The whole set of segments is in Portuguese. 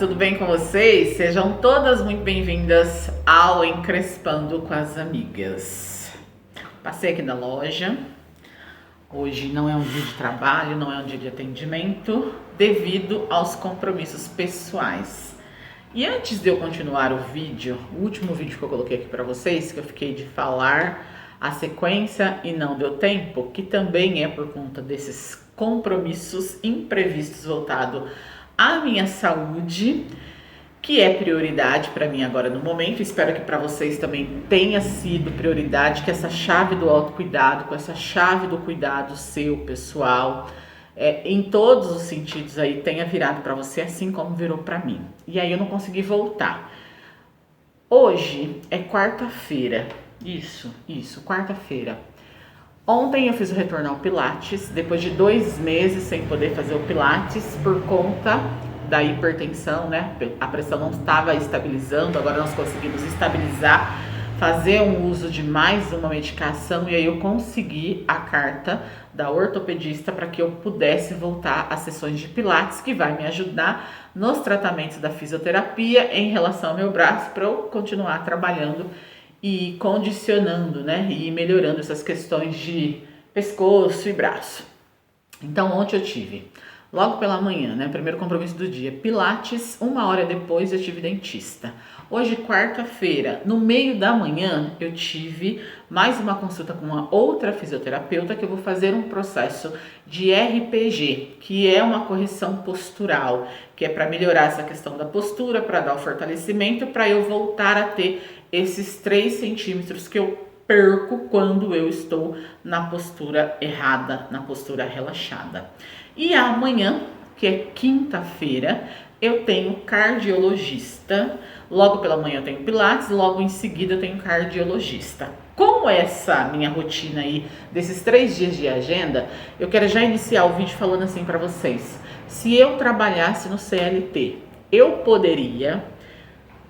Tudo bem com vocês? Sejam todas muito bem-vindas ao Encrespando com as Amigas. Passei aqui na loja. Hoje não é um dia de trabalho, não é um dia de atendimento, devido aos compromissos pessoais. E antes de eu continuar o vídeo, o último vídeo que eu coloquei aqui para vocês, que eu fiquei de falar a sequência e não deu tempo, que também é por conta desses compromissos imprevistos voltado à minha saúde, que é prioridade para mim agora no momento. Espero que para vocês também tenha sido prioridade, que essa chave do autocuidado, com essa chave do cuidado seu, pessoal, em todos os sentidos aí, tenha virado para você assim como virou para mim. E aí eu não consegui voltar. Hoje é quarta-feira. Isso, quarta-feira. Ontem eu fiz o retorno ao Pilates, depois de 2 meses sem poder fazer o Pilates por conta da hipertensão, né? A pressão não estava estabilizando, agora nós conseguimos estabilizar, fazer um uso de mais uma medicação e aí eu consegui a carta da ortopedista para que eu pudesse voltar às sessões de Pilates, que vai me ajudar nos tratamentos da fisioterapia em relação ao meu braço para eu continuar trabalhando e condicionando, né, e melhorando essas questões de pescoço e braço. Então ontem eu tive, logo pela manhã, né, primeiro compromisso do dia, Pilates, 1 hora depois eu tive dentista. Hoje, quarta-feira, no meio da manhã, eu tive mais uma consulta com uma outra fisioterapeuta que eu vou fazer um processo de RPG, que é uma correção postural, que é para melhorar essa questão da postura, para dar o fortalecimento, para eu voltar a ter esses 3 centímetros que eu perco quando eu estou na postura errada, na postura relaxada. E amanhã, que é quinta-feira, eu tenho cardiologista. Logo pela manhã eu tenho Pilates, logo em seguida eu tenho cardiologista. Com essa minha rotina aí, desses 3 dias de agenda, eu quero já iniciar o vídeo falando assim para vocês. Se eu trabalhasse no CLT, eu poderia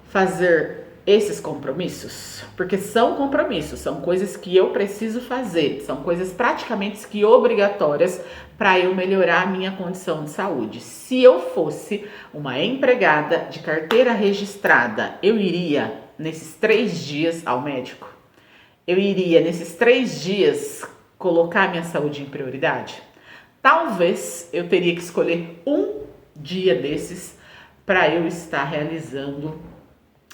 fazer esses compromissos, porque são compromissos, são coisas que eu preciso fazer, são coisas praticamente que obrigatórias para eu melhorar a minha condição de saúde. Se eu fosse uma empregada de carteira registrada, eu iria nesses 3 dias ao médico? Eu iria nesses 3 dias colocar minha saúde em prioridade? Talvez eu teria que escolher um dia desses para eu estar realizando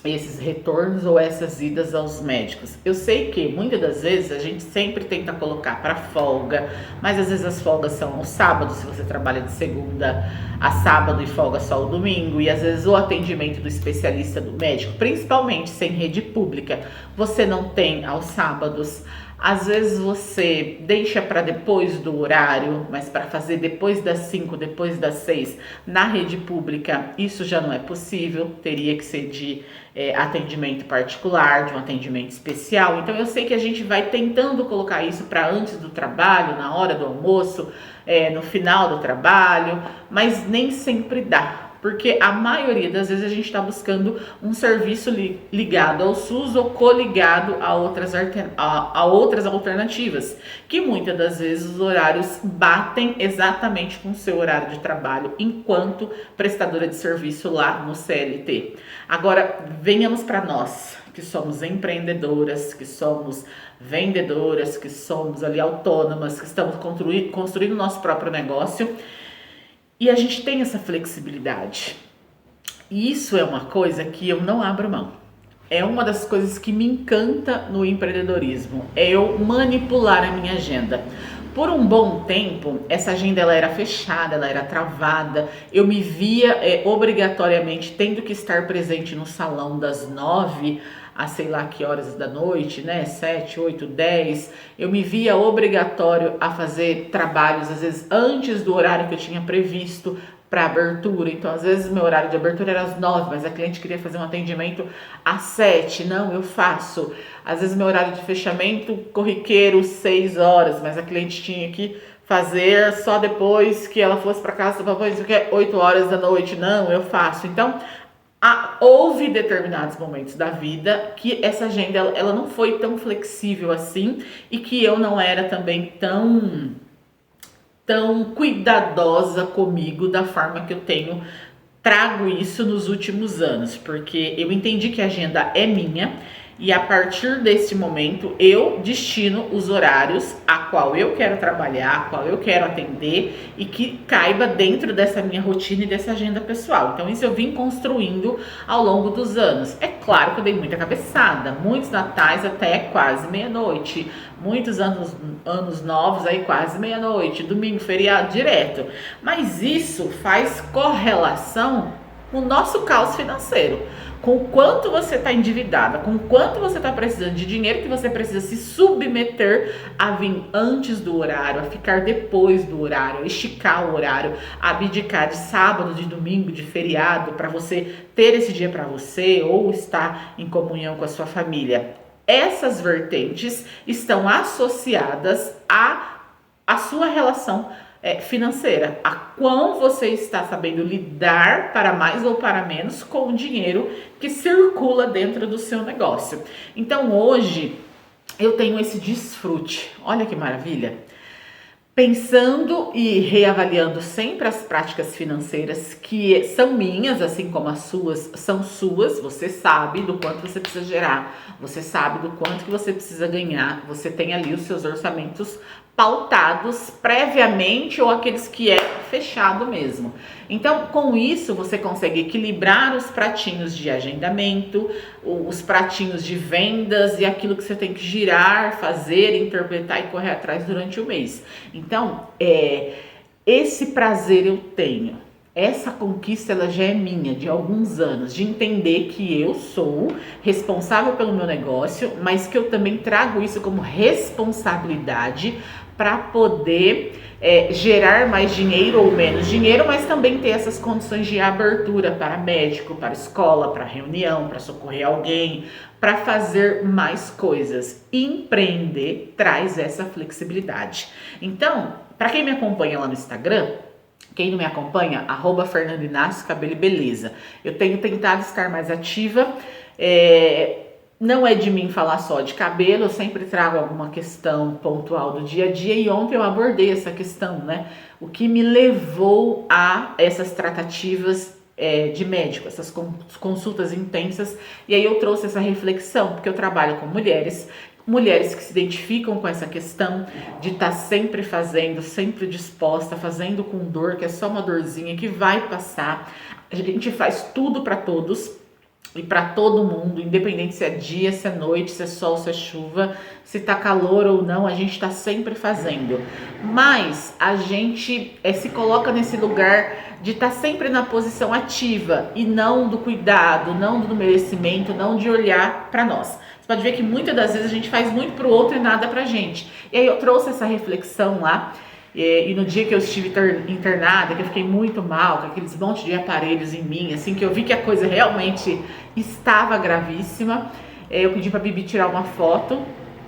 esses retornos ou essas idas aos médicos. Eu sei que muitas das vezes a gente sempre tenta colocar para folga, mas às vezes as folgas são no sábado, se você trabalha de segunda a sábado e folga só o domingo, e às vezes o atendimento do especialista do médico, principalmente sem rede pública, você não tem aos sábados. Às vezes você deixa para depois do horário, mas para fazer depois das 5, depois das 6, na rede pública, isso já não é possível, teria que ser de atendimento particular, de um atendimento especial. Então eu sei que a gente vai tentando colocar isso para antes do trabalho, na hora do almoço, no final do trabalho, mas nem sempre dá. Porque a maioria das vezes a gente está buscando um serviço ligado ao SUS ou coligado a outras alternativas, que muitas das vezes os horários batem exatamente com o seu horário de trabalho enquanto prestadora de serviço lá no CLT. Agora, venhamos para nós, que somos empreendedoras, que somos vendedoras, que somos ali autônomas, que estamos construindo o nosso próprio negócio. E a gente tem essa flexibilidade. E isso é uma coisa que eu não abro mão. É uma das coisas que me encanta no empreendedorismo. É eu manipular a minha agenda. Por um bom tempo, essa agenda ela era fechada, ela era travada. Eu me via obrigatoriamente tendo que estar presente no salão das 9 a sei lá que horas da noite, né? 7, 8, 10. Eu me via obrigatório a fazer trabalhos, às vezes, antes do horário que eu tinha previsto para abertura. Então, às vezes, meu horário de abertura era às 9, mas a cliente queria fazer um atendimento às 7. Não, eu faço. Às vezes, meu horário de fechamento corriqueiro, 6 horas, mas a cliente tinha que fazer só depois que ela fosse para casa, depois 8 horas da noite. Não, eu faço. Então, houve determinados momentos da vida que essa agenda ela não foi tão flexível assim e que eu não era também tão cuidadosa comigo da forma que eu tenho trago isso nos últimos anos, porque eu entendi que a agenda é minha e a partir desse momento eu destino os horários a qual eu quero trabalhar, a qual eu quero atender e que caiba dentro dessa minha rotina e dessa agenda pessoal. Então isso eu vim construindo ao longo dos anos. É claro que eu dei muita cabeçada, muitos natais até quase meia-noite, muitos anos novos aí quase meia-noite, domingo, feriado direto. Mas isso faz correlação com o nosso caos financeiro, com o quanto você está endividada, com o quanto você está precisando de dinheiro, que você precisa se submeter a vir antes do horário, a ficar depois do horário, a esticar o horário, a abdicar de sábado, de domingo, de feriado, para você ter esse dia para você ou estar em comunhão com a sua família. Essas vertentes estão associadas à sua relação financeira, a quão você está sabendo lidar para mais ou para menos com o dinheiro que circula dentro do seu negócio. Então hoje eu tenho esse desfrute, olha que maravilha, pensando e reavaliando sempre as práticas financeiras que são minhas, assim como as suas são suas. Você sabe do quanto você precisa gerar, você sabe do quanto que você precisa ganhar, você tem ali os seus orçamentos pautados previamente ou aqueles que é fechado mesmo. Então, com isso, você consegue equilibrar os pratinhos de agendamento, os pratinhos de vendas e aquilo que você tem que girar, fazer, interpretar e correr atrás durante o mês. Então, esse prazer eu tenho. Essa conquista ela já é minha, de alguns anos, de entender que eu sou responsável pelo meu negócio, mas que eu também trago isso como responsabilidade para poder gerar mais dinheiro ou menos dinheiro, mas também ter essas condições de abertura para médico, para escola, para reunião, para socorrer alguém, para fazer mais coisas. Empreender traz essa flexibilidade. Então, para quem me acompanha lá no Instagram, quem não me acompanha, @Fernanda Inácio Cabelo e Beleza. Eu tenho tentado estar mais ativa. Não é de mim falar só de cabelo, eu sempre trago alguma questão pontual do dia a dia. E ontem eu abordei essa questão, né? O que me levou a essas tratativas de médico, essas consultas intensas. E aí eu trouxe essa reflexão, porque eu trabalho com mulheres que se identificam com essa questão de estar sempre fazendo, sempre disposta, fazendo com dor, que é só uma dorzinha que vai passar. A gente faz tudo para todos e para todo mundo, independente se é dia, se é noite, se é sol, se é chuva, se tá calor ou não, a gente tá sempre fazendo. Mas a gente se coloca nesse lugar de estar sempre na posição ativa e não do cuidado, não do merecimento, não de olhar para nós. Você pode ver que muitas das vezes a gente faz muito pro outro e nada pra gente. E aí eu trouxe essa reflexão lá. E no dia que eu estive internada, que eu fiquei muito mal, com aqueles monte de aparelhos em mim, assim, que eu vi que a coisa realmente estava gravíssima, eu pedi pra Bibi tirar uma foto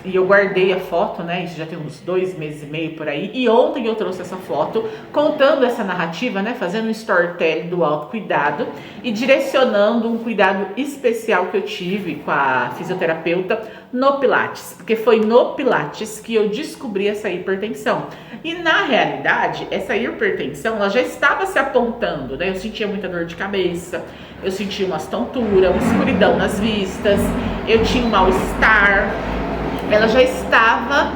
e eu guardei a foto, né? Isso já tem uns 2 meses e meio por aí. E ontem eu trouxe essa foto contando essa narrativa, né? Fazendo um storytelling do autocuidado e direcionando um cuidado especial que eu tive com a fisioterapeuta no Pilates, porque foi no Pilates que eu descobri essa hipertensão. E na realidade, essa hipertensão ela já estava se apontando, né? Eu sentia muita dor de cabeça, eu sentia umas tonturas, uma escuridão nas vistas, eu tinha um mal-estar. Ela já estava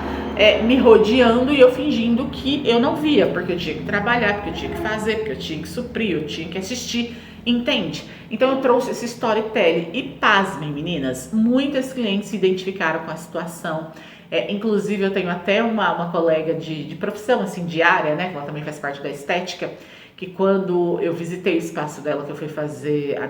me rodeando e eu fingindo que eu não via, porque eu tinha que trabalhar, porque eu tinha que fazer, porque eu tinha que suprir, eu tinha que assistir, entende? Então eu trouxe esse storytelling e pasmem, meninas, muitas clientes se identificaram com a situação. Inclusive eu tenho até uma colega de profissão, assim, de área, né, que ela também faz parte da estética, que quando eu visitei o espaço dela, que eu fui fazer a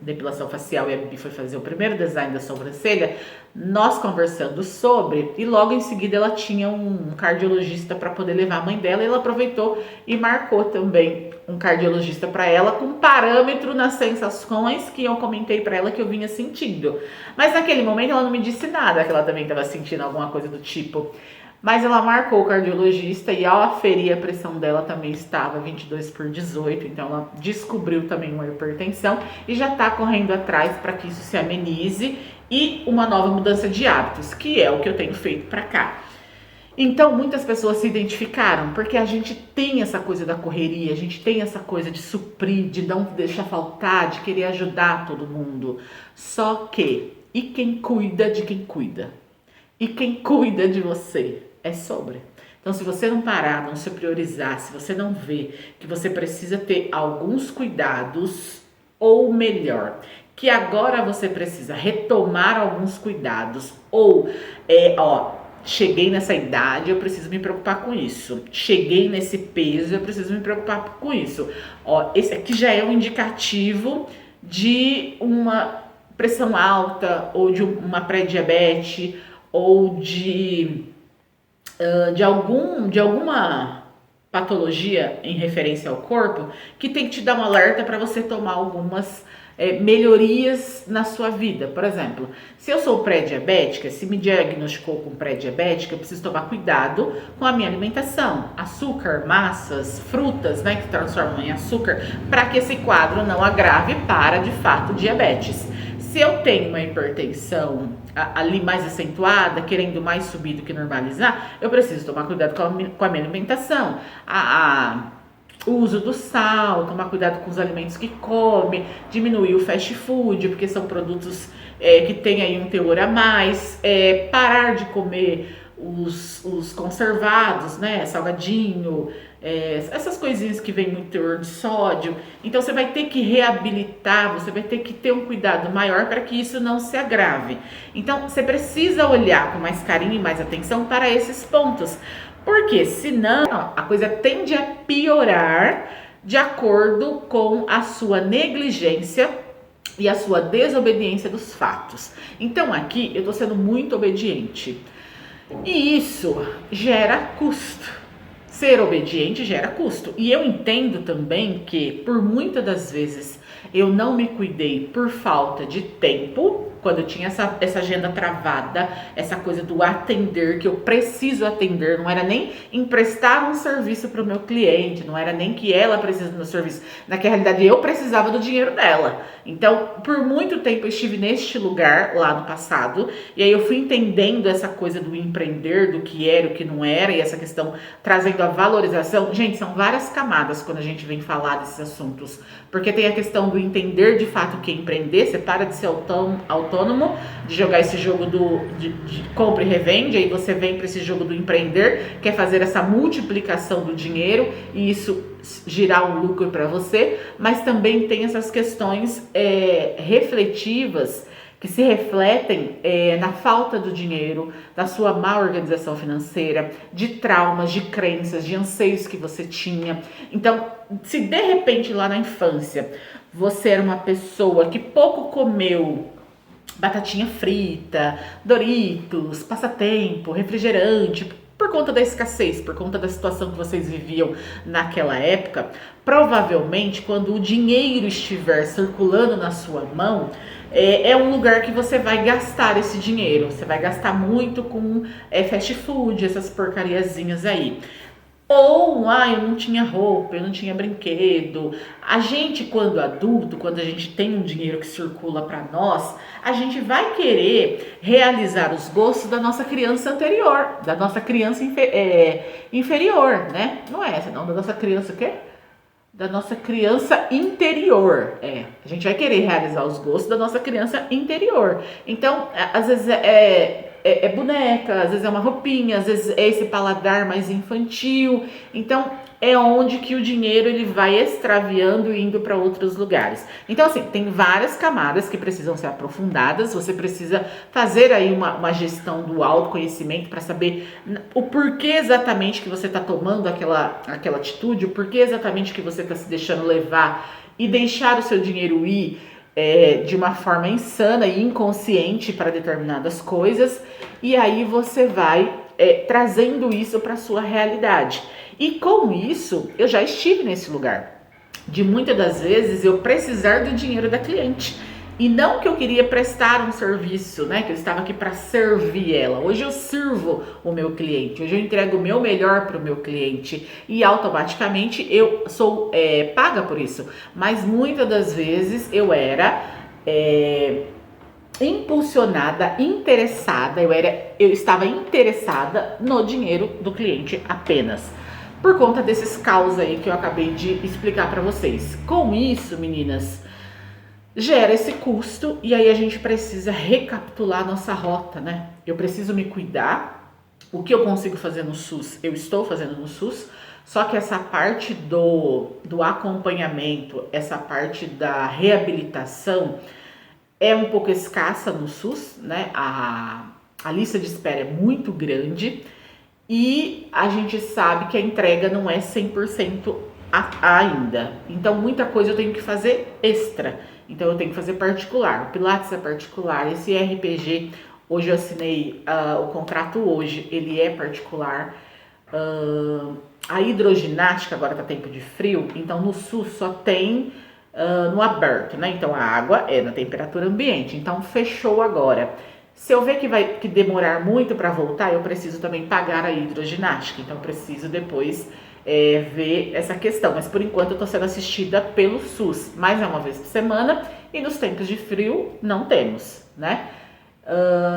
depilação facial e a Bibi foi fazer o primeiro design da sobrancelha, nós conversando sobre, e logo em seguida ela tinha um cardiologista para poder levar a mãe dela, e ela aproveitou e marcou também um cardiologista para ela, com parâmetro nas sensações que eu comentei para ela que eu vinha sentindo. Mas naquele momento ela não me disse nada, que ela também estava sentindo alguma coisa do tipo. Mas ela marcou o cardiologista e ao aferir a pressão dela também estava 22/18, então ela descobriu também uma hipertensão e já está correndo atrás para que isso se amenize e uma nova mudança de hábitos, que é o que eu tenho feito para cá. Então, muitas pessoas se identificaram, porque a gente tem essa coisa da correria, a gente tem essa coisa de suprir, de não deixar faltar, de querer ajudar todo mundo. Só que, e quem cuida de quem cuida? E quem cuida de você é sobre. Então, se você não parar, não se priorizar, se você não vê que você precisa ter alguns cuidados, ou melhor, que agora você precisa retomar alguns cuidados, ou, cheguei nessa idade, eu preciso me preocupar com isso. Cheguei nesse peso, eu preciso me preocupar com isso. Ó, esse aqui já é um indicativo de uma pressão alta, ou de uma pré-diabetes, ou de alguma patologia em referência ao corpo, que tem que te dar um alerta para você tomar algumas melhorias na sua vida. Por exemplo, se eu sou pré-diabética, se me diagnosticou com pré-diabética, eu preciso tomar cuidado com a minha alimentação. Açúcar, massas, frutas, né, que transformam em açúcar, para que esse quadro não agrave para, de fato, diabetes. Se eu tenho uma hipertensão ali mais acentuada, querendo mais subir do que normalizar, eu preciso tomar cuidado com a minha alimentação. O uso do sal, tomar cuidado com os alimentos que come, diminuir o fast food, porque são produtos que tem aí um teor a mais, parar de comer os conservados, né, salgadinho, essas coisinhas que vem muito teor de sódio. Então você vai ter que reabilitar, você vai ter que ter um cuidado maior para que isso não se agrave. Então você precisa olhar com mais carinho e mais atenção para esses pontos, porque senão a coisa tende a piorar de acordo com a sua negligência e a sua desobediência dos fatos. Então aqui eu tô sendo muito obediente e isso gera custo. Ser obediente gera custo. E eu entendo também que por muitas das vezes eu não me cuidei por falta de tempo, quando eu tinha essa agenda travada, essa coisa do atender, que eu preciso atender, não era nem emprestar um serviço para o meu cliente, não era nem que ela precisa do meu serviço, na realidade eu precisava do dinheiro dela. Então, por muito tempo eu estive neste lugar lá no passado, e aí eu fui entendendo essa coisa do empreender, do que era, o que não era, e essa questão trazendo a valorização. Gente, são várias camadas quando a gente vem falar desses assuntos, porque tem a questão do entender de fato o que é empreender, você para de ser autônomo, de jogar esse jogo de compra e revende, aí você vem para esse jogo do empreender, que é fazer essa multiplicação do dinheiro e isso girar um lucro para você, mas também tem essas questões refletivas que se refletem na falta do dinheiro, da sua má organização financeira, de traumas, de crenças, de anseios que você tinha. Então, se de repente lá na infância você era uma pessoa que pouco comeu batatinha frita, Doritos, passatempo, refrigerante, por conta da escassez, por conta da situação que vocês viviam naquela época, provavelmente quando o dinheiro estiver circulando na sua mão, é um lugar que você vai gastar esse dinheiro. Você vai gastar muito com fast food, essas porcariazinhas aí. Ou, eu não tinha roupa, eu não tinha brinquedo. A gente, quando adulto, quando a gente tem um dinheiro que circula para nós, a gente vai querer realizar os gostos da nossa criança anterior, da nossa criança inferior, né? Não é essa, não, da nossa criança o quê? Da nossa criança interior. A gente vai querer realizar os gostos da nossa criança interior. Então, às vezes é boneca, às vezes é uma roupinha, às vezes é esse paladar mais infantil. Então, é onde que o dinheiro ele vai extraviando e indo para outros lugares. Então, assim, tem várias camadas que precisam ser aprofundadas. Você precisa fazer aí uma gestão do autoconhecimento para saber o porquê exatamente que você está tomando aquela atitude, o porquê exatamente que você está se deixando levar e deixar o seu dinheiro ir de uma forma insana e inconsciente para determinadas coisas, e aí você vai trazendo isso para sua realidade. E com isso, eu já estive nesse lugar, de muitas das vezes eu precisar do dinheiro da cliente, e não que eu queria prestar um serviço, né, que eu estava aqui para servir ela. Hoje eu sirvo o meu cliente, hoje eu entrego o meu melhor para o meu cliente e automaticamente eu sou paga por isso. Mas muitas das vezes eu era impulsionada, interessada, eu estava interessada no dinheiro do cliente apenas. Por conta desses caos aí que eu acabei de explicar para vocês. Com isso, meninas, gera esse custo e aí a gente precisa recapitular nossa rota, né? Eu preciso me cuidar. O que eu consigo fazer no SUS, eu estou fazendo no SUS. Só que essa parte do acompanhamento, essa parte da reabilitação é um pouco escassa no SUS, né? A lista de espera é muito grande e a gente sabe que a entrega não é 100% ainda. Então, muita coisa eu tenho que fazer extra. Então, eu tenho que fazer particular. O Pilates é particular. Esse RPG, hoje eu assinei o contrato hoje, ele é particular. A hidroginástica, agora tá tempo de frio, então no SUS só tem no aberto, né? Então a água é na temperatura ambiente, então fechou agora. Se eu ver que vai demorar muito para voltar, eu preciso também pagar a hidroginástica, então eu preciso depois ver essa questão. Mas por enquanto eu tô sendo assistida pelo SUS, mas é uma vez por semana e nos tempos de frio não temos, né?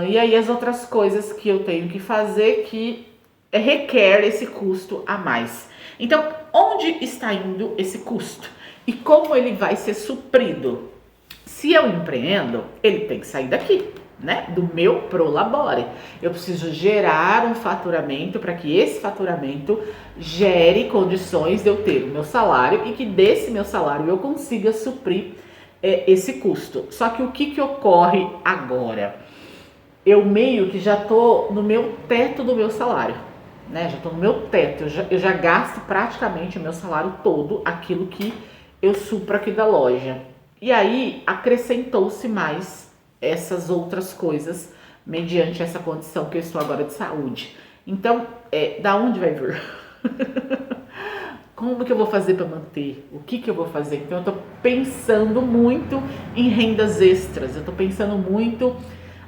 E aí as outras coisas que eu tenho que fazer que requer esse custo a mais. Então, onde está indo esse custo? E como ele vai ser suprido? Se eu empreendo, ele tem que sair daqui, né? Do meu Prolabore. Eu preciso gerar um faturamento para que esse faturamento gere condições de eu ter o meu salário e que desse meu salário eu consiga suprir esse custo. Só que o que ocorre agora? Eu meio que já tô no meu teto do meu salário, né? Já tô no meu teto, eu já gasto praticamente o meu salário todo, aquilo que eu supro aqui da loja. E aí acrescentou-se mais essas outras coisas mediante essa condição que eu estou agora de saúde. Então, da onde vai vir? Como que eu vou fazer para manter? O que eu vou fazer? Então, eu tô pensando muito em rendas extras, eu tô pensando muito.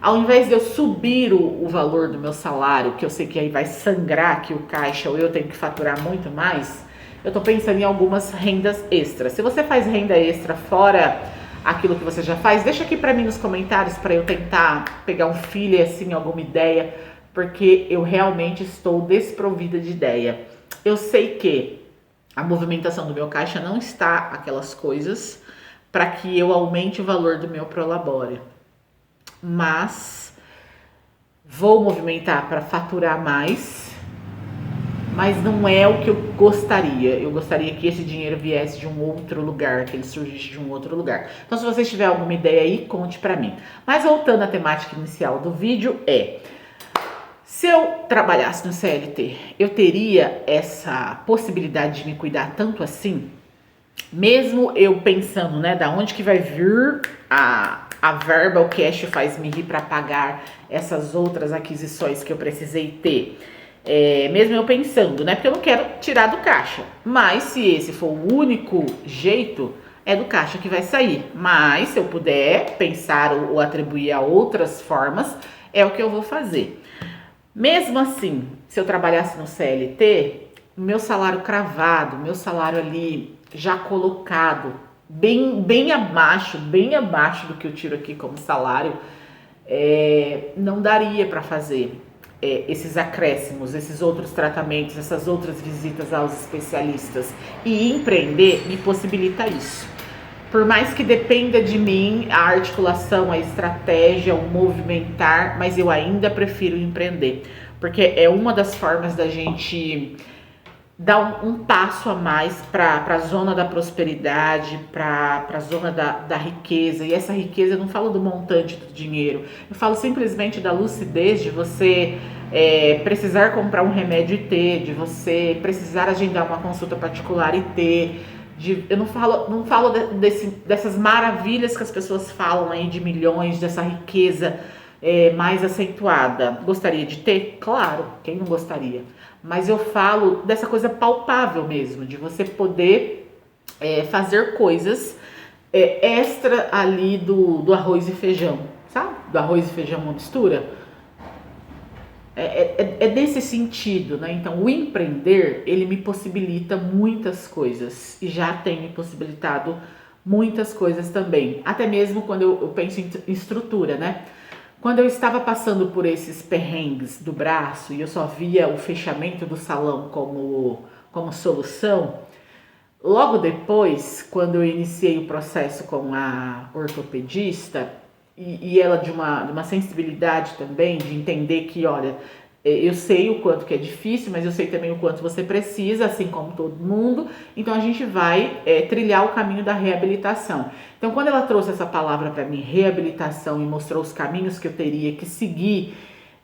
Ao invés de eu subir o valor do meu salário, que eu sei que aí vai sangrar aqui o caixa ou eu tenho que faturar muito mais, eu tô pensando em algumas rendas extras. Se você faz renda extra fora aquilo que você já faz, deixa aqui pra mim nos comentários para eu tentar pegar um feeling, assim, alguma ideia, porque eu realmente estou desprovida de ideia. Eu sei que a movimentação do meu caixa não está aquelas coisas para que eu aumente o valor do meu Prolabore. Mas vou movimentar para faturar mais, mas não é o que eu gostaria. Eu gostaria que esse dinheiro viesse de um outro lugar, que ele surgisse de um outro lugar. Então, se vocês tiverem alguma ideia aí, conte para mim. Mas voltando à temática inicial do vídeo, se eu trabalhasse no CLT, eu teria essa possibilidade de me cuidar tanto assim? Mesmo eu pensando, né, da onde que vai vir a verba, o cash faz me rir para pagar essas outras aquisições que eu precisei ter. Mesmo eu pensando, né, porque eu não quero tirar do caixa. Mas se esse for o único jeito, é do caixa que vai sair. Mas se eu puder pensar ou atribuir a outras formas, é o que eu vou fazer. Mesmo assim, se eu trabalhasse no CLT, meu salário cravado, meu salário ali já colocado, bem abaixo do que eu tiro aqui como salário, não daria para fazer esses acréscimos, esses outros tratamentos, essas outras visitas aos especialistas. E empreender me possibilita isso. Por mais que dependa de mim a articulação, a estratégia, o movimentar, mas eu ainda prefiro empreender. Porque é uma das formas da gente dar um passo a mais para a zona da prosperidade, para a zona da riqueza. E essa riqueza, eu não falo do montante do dinheiro, eu falo simplesmente da lucidez de você precisar comprar um remédio e ter, de você precisar agendar uma consulta particular e ter. Eu não falo dessas maravilhas que as pessoas falam aí de milhões, dessa riqueza mais acentuada. Gostaria de ter? Claro, quem não gostaria? Mas eu falo dessa coisa palpável mesmo, de você poder fazer coisas extra ali do arroz e feijão, sabe? Do arroz e feijão uma mistura. É desse sentido, né? Então, o empreender, ele me possibilita muitas coisas e já tem me possibilitado muitas coisas também, até mesmo quando eu penso em estrutura, né? Quando eu estava passando por esses perrengues do braço e eu só via o fechamento do salão como solução, logo depois, quando eu iniciei o processo com a ortopedista, e ela de uma sensibilidade também, de entender que, olha, eu sei o quanto que é difícil, mas eu sei também o quanto você precisa, assim como todo mundo, então a gente vai trilhar o caminho da reabilitação. Então, quando ela trouxe essa palavra para mim, reabilitação, e mostrou os caminhos que eu teria que seguir,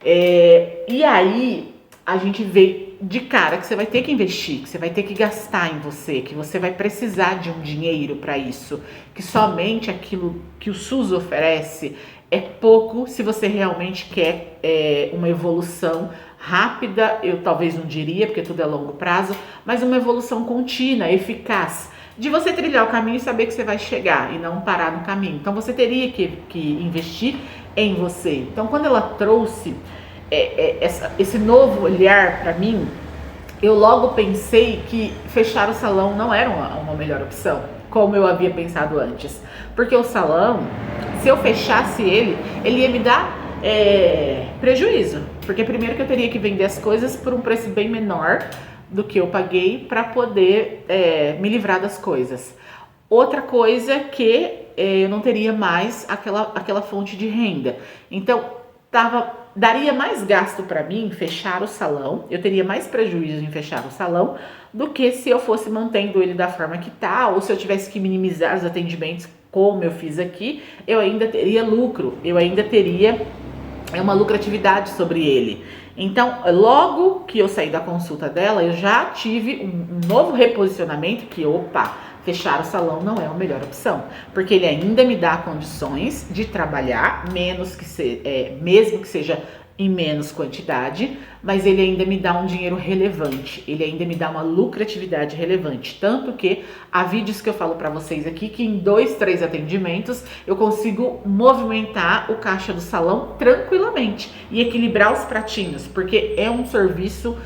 e aí a gente vê de cara que você vai ter que investir, que você vai ter que gastar em você, que você vai precisar de um dinheiro para isso, que somente aquilo que o SUS oferece é pouco se você realmente quer uma evolução rápida, eu talvez não diria, porque tudo é longo prazo, mas uma evolução contínua, eficaz, de você trilhar o caminho e saber que você vai chegar e não parar no caminho. Então você teria que investir em você. Então quando ela trouxe esse novo olhar para mim, eu logo pensei que fechar o salão não era uma melhor opção, como eu havia pensado antes. Porque o salão, se eu fechasse ele ia me dar prejuízo. Porque primeiro que eu teria que vender as coisas por um preço bem menor do que eu paguei para poder me livrar das coisas. Outra coisa que eu não teria mais aquela fonte de renda. Então, daria mais gasto para mim fechar o salão, eu teria mais prejuízo em fechar o salão do que se eu fosse mantendo ele da forma que tá, ou se eu tivesse que minimizar os atendimentos como eu fiz aqui, eu ainda teria lucro, eu ainda teria uma lucratividade sobre ele. Então, logo que eu saí da consulta dela, eu já tive um novo reposicionamento que, fechar o salão não é a melhor opção, porque ele ainda me dá condições de trabalhar mesmo que seja em menos quantidade, mas ele ainda me dá um dinheiro relevante, ele ainda me dá uma lucratividade relevante, tanto que há vídeos que eu falo para vocês aqui que em 2, 3 atendimentos eu consigo movimentar o caixa do salão tranquilamente e equilibrar os pratinhos, porque é um serviço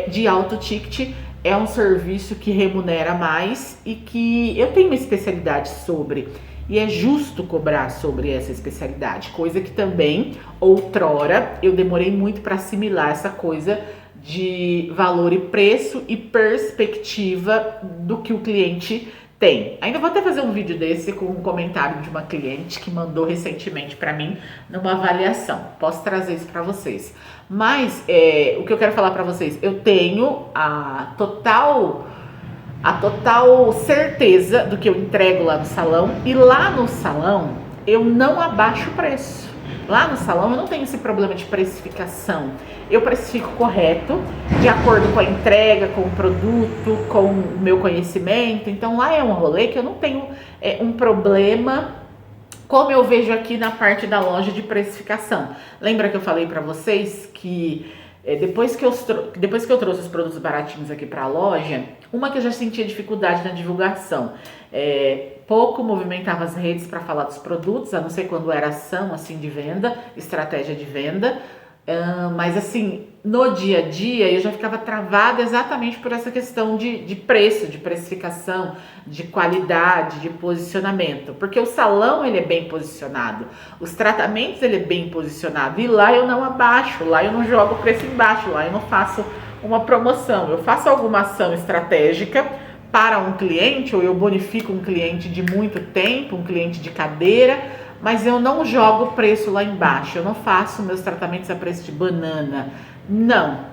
de alto ticket, é um serviço que remunera mais e que eu tenho uma especialidade sobre. E é justo cobrar sobre essa especialidade, coisa que também, outrora, eu demorei muito para assimilar essa coisa de valor e preço e perspectiva do que o cliente tem. Ainda vou até fazer um vídeo desse com um comentário de uma cliente que mandou recentemente para mim numa avaliação. Posso trazer isso para vocês. Mas o que eu quero falar para vocês, eu tenho a total certeza do que eu entrego lá no salão, e lá no salão eu não abaixo o preço. Lá no salão eu não tenho esse problema de precificação. Eu precifico correto, de acordo com a entrega, com o produto, com o meu conhecimento. Então lá é um rolê que eu não tenho um problema, como eu vejo aqui na parte da loja de precificação. Lembra que eu falei para vocês que depois que eu trouxe os produtos baratinhos aqui para a loja, uma que eu já sentia dificuldade na divulgação, pouco movimentava as redes para falar dos produtos, a não ser quando era ação assim de venda, estratégia de venda, mas assim, no dia a dia eu já ficava travada exatamente por essa questão de preço, de precificação, de qualidade, de posicionamento, porque o salão ele é bem posicionado, os tratamentos ele é bem posicionado, e lá eu não abaixo, lá eu não jogo o preço embaixo, lá eu não faço uma promoção, eu faço alguma ação estratégica para um cliente, ou eu bonifico um cliente de muito tempo, um cliente de cadeira, mas eu não jogo o preço lá embaixo, eu não faço meus tratamentos a preço de banana, não.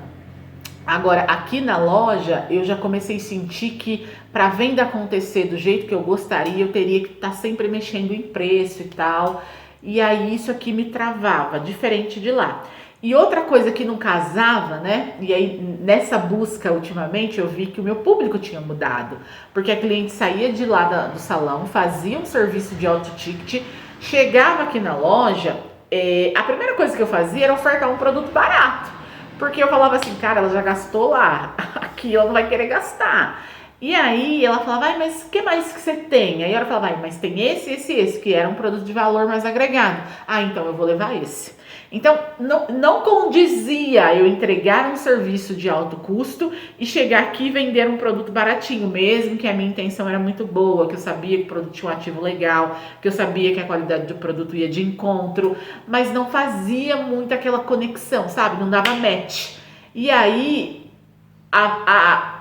Agora, aqui na loja, eu já comecei a sentir que para a venda acontecer do jeito que eu gostaria, eu teria que estar sempre mexendo em preço e tal, e aí isso aqui me travava, diferente de lá. E outra coisa que não casava, né? E aí nessa busca ultimamente eu vi que o meu público tinha mudado, porque a cliente saía de lá do salão, fazia um serviço de alto ticket, chegava aqui na loja, a primeira coisa que eu fazia era ofertar um produto barato, porque eu falava assim, cara, ela já gastou lá, aqui ela não vai querer gastar. E aí ela falava, ai, mas o que mais que você tem? Aí ela falava, ai, mas tem esse, que era um produto de valor mais agregado. Ah, então eu vou levar esse. Então, não condizia eu entregar um serviço de alto custo e chegar aqui e vender um produto baratinho, mesmo que a minha intenção era muito boa, que eu sabia que o produto tinha um ativo legal, que eu sabia que a qualidade do produto ia de encontro, mas não fazia muito aquela conexão, sabe? Não dava match. E aí,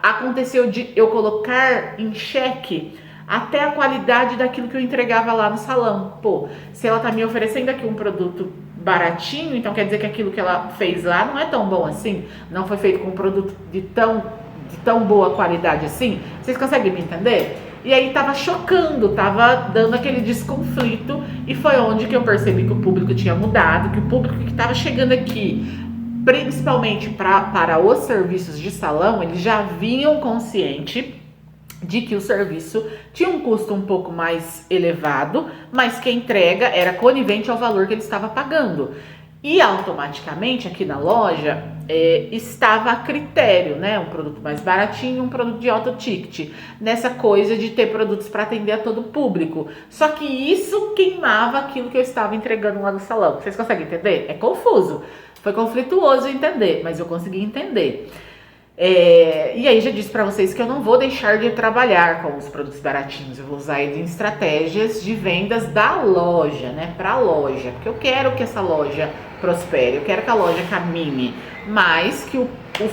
aconteceu de eu colocar em xeque até a qualidade daquilo que eu entregava lá no salão. Pô, se ela tá me oferecendo aqui um produto baratinho, então quer dizer que aquilo que ela fez lá não é tão bom assim, não foi feito com um produto de tão boa qualidade assim. Vocês conseguem me entender? E aí tava chocando, tava dando aquele desconflito, e foi onde que eu percebi que o público tinha mudado, que o público que estava chegando aqui, principalmente para os serviços de salão, eles já vinham consciente de que o serviço tinha um custo um pouco mais elevado, mas que a entrega era conivente ao valor que ele estava pagando. E automaticamente aqui na loja estava a critério, né? Um produto mais baratinho, um produto de alto ticket, nessa coisa de ter produtos para atender a todo o público. Só que isso queimava aquilo que eu estava entregando lá no salão. Vocês conseguem entender? É confuso. Foi conflituoso entender, mas eu consegui entender. E aí já disse para vocês que eu não vou deixar de trabalhar com os produtos baratinhos, eu vou usar eles em estratégias de vendas da loja, né, para a loja, porque eu quero que essa loja prospere, eu quero que a loja caminhe, mas que o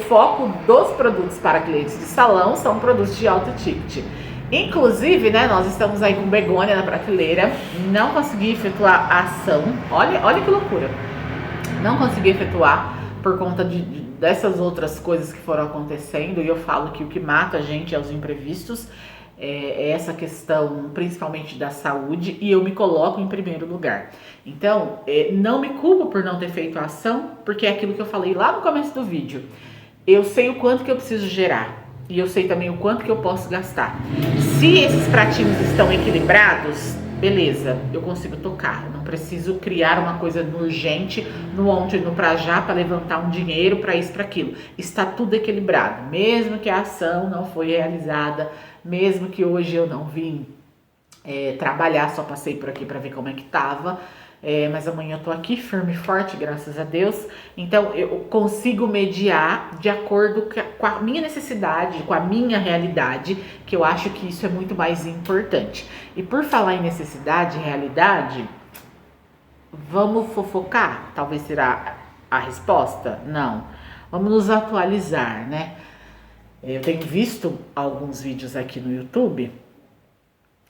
foco dos produtos para clientes de salão são produtos de alto ticket. Inclusive, né, nós estamos aí com begônia na prateleira, não consegui efetuar a ação, olha que loucura, não consegui efetuar por conta dessas outras coisas que foram acontecendo, e eu falo que o que mata a gente é os imprevistos, é essa questão principalmente da saúde, e eu me coloco em primeiro lugar. Então, não me culpo por não ter feito a ação, porque é aquilo que eu falei lá no começo do vídeo. Eu sei o quanto que eu preciso gerar, e eu sei também o quanto que eu posso gastar. Se esses pratinhos estão equilibrados, beleza, eu consigo tocar, não preciso criar uma coisa urgente no ontem, no pra já, para levantar um dinheiro para isso, para aquilo. Está tudo equilibrado, mesmo que a ação não foi realizada, mesmo que hoje eu não vim trabalhar, só passei por aqui para ver como é que tava, mas amanhã eu tô aqui firme e forte, graças a Deus. Então eu consigo mediar de acordo com a minha necessidade, com a minha realidade, que eu acho que isso é muito mais importante. E por falar em necessidade e realidade, vamos fofocar? Talvez será a resposta? Não. Vamos nos atualizar, né? Eu tenho visto alguns vídeos aqui no YouTube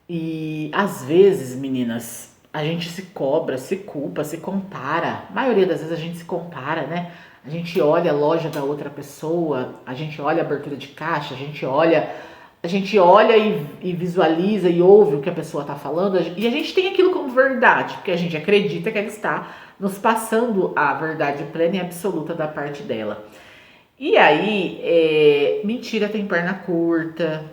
e às vezes, meninas, a gente se cobra, se culpa, se compara. A maioria das vezes a gente se compara, né? A gente olha a loja da outra pessoa, a gente olha a abertura de caixa, a gente olha e visualiza e ouve o que a pessoa está falando, e a gente tem aquilo como verdade, porque a gente acredita que ela está nos passando a verdade plena e absoluta da parte dela. E aí, mentira tem perna curta,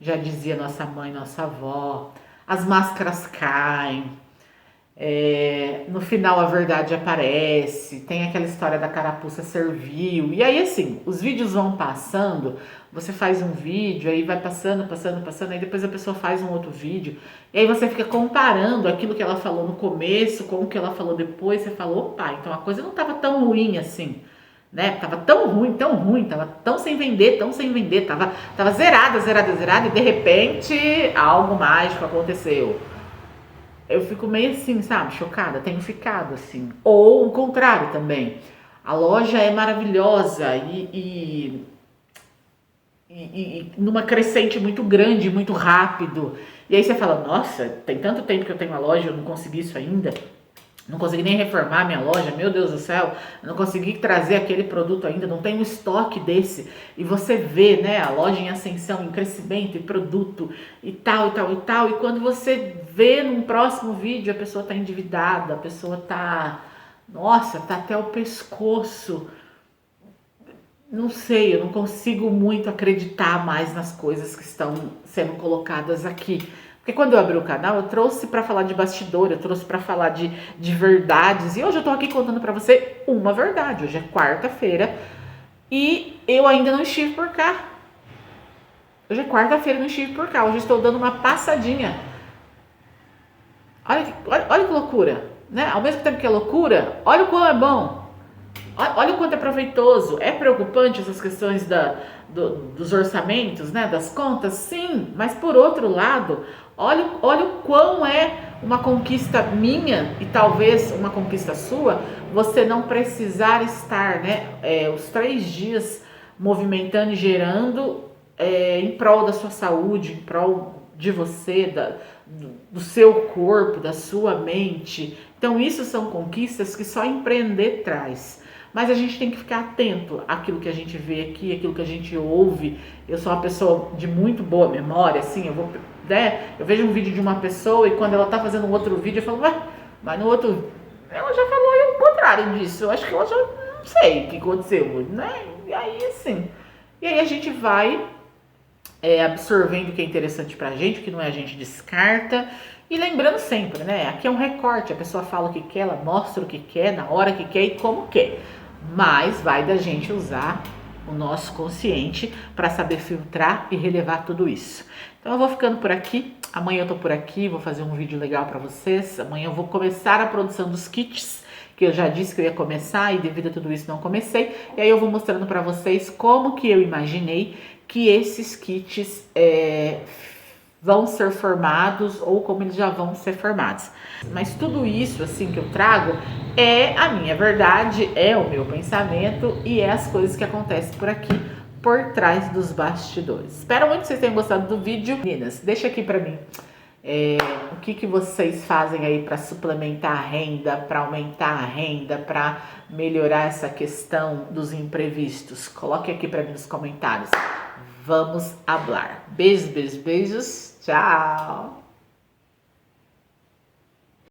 já dizia nossa mãe, nossa avó, as máscaras caem, no final a verdade aparece, tem aquela história da carapuça servil, e aí assim, os vídeos vão passando, você faz um vídeo, aí vai passando, aí depois a pessoa faz um outro vídeo, e aí você fica comparando aquilo que ela falou no começo com o que ela falou depois, você fala, opa, então a coisa não estava tão ruim assim, né? Tava tão ruim, tava tão sem vender, tava zerada, e de repente algo mágico aconteceu. Eu fico meio assim, sabe, chocada, tenho ficado assim. Ou o contrário também. A loja é maravilhosa e numa crescente muito grande, muito rápido. E aí você fala, nossa, tem tanto tempo que eu tenho a loja, eu não consegui isso ainda. Não consegui nem reformar minha loja, meu Deus do céu, eu não consegui trazer aquele produto ainda, não tenho estoque desse. E você vê, né, a loja em ascensão, em crescimento, em produto e tal. E quando você vê num próximo vídeo, a pessoa tá endividada, a pessoa tá, nossa, tá até o pescoço. Não sei, eu não consigo muito acreditar mais nas coisas que estão sendo colocadas aqui. Porque quando eu abri o canal, eu trouxe para falar de bastidor, eu trouxe para falar de verdades. E hoje eu tô aqui contando para você uma verdade. Hoje é quarta-feira e eu ainda não estive por cá. Hoje é quarta-feira, não estive por cá. Hoje estou dando uma passadinha. Olha que loucura, né? Ao mesmo tempo que é loucura, olha o quão é bom. Olha o quanto é proveitoso. É preocupante essas questões dos orçamentos, né? Das contas? Sim, mas por outro lado, olha o quão é uma conquista minha e talvez uma conquista sua, você não precisar estar, né? Os 3 dias movimentando e gerando em prol da sua saúde, em prol de você, do seu corpo, da sua mente. Então, isso são conquistas que só empreender traz. Mas a gente tem que ficar atento àquilo que a gente vê aqui, àquilo que a gente ouve. Eu sou uma pessoa de muito boa memória, assim, eu vejo um vídeo de uma pessoa e quando ela tá fazendo um outro vídeo, eu falo, mas no outro, ela já falou o contrário disso. Eu acho que ela já não sei o que aconteceu, né? E aí, assim, e aí a gente vai absorvendo o que é interessante pra gente, o que não é a gente descarta. E lembrando sempre, né? Aqui é um recorte, a pessoa fala o que quer, ela mostra o que quer, na hora que quer e como quer. Mas vai da gente usar o nosso consciente para saber filtrar e relevar tudo isso. Então eu vou ficando por aqui. Amanhã eu tô por aqui, vou fazer um vídeo legal para vocês. Amanhã eu vou começar a produção dos kits, que eu já disse que eu ia começar e devido a tudo isso não comecei. E aí eu vou mostrando para vocês como que eu imaginei que esses kits vão ser formados ou como eles já vão ser formados. Mas tudo isso assim que eu trago é a minha verdade, é o meu pensamento e é as coisas que acontecem por aqui, por trás dos bastidores. Espero muito que vocês tenham gostado do vídeo. Meninas, deixa aqui pra mim o que vocês fazem aí para suplementar a renda, para aumentar a renda, para melhorar essa questão dos imprevistos. Coloque aqui para mim nos comentários. Vamos hablar. Beijos, beijos, beijos. Tchau!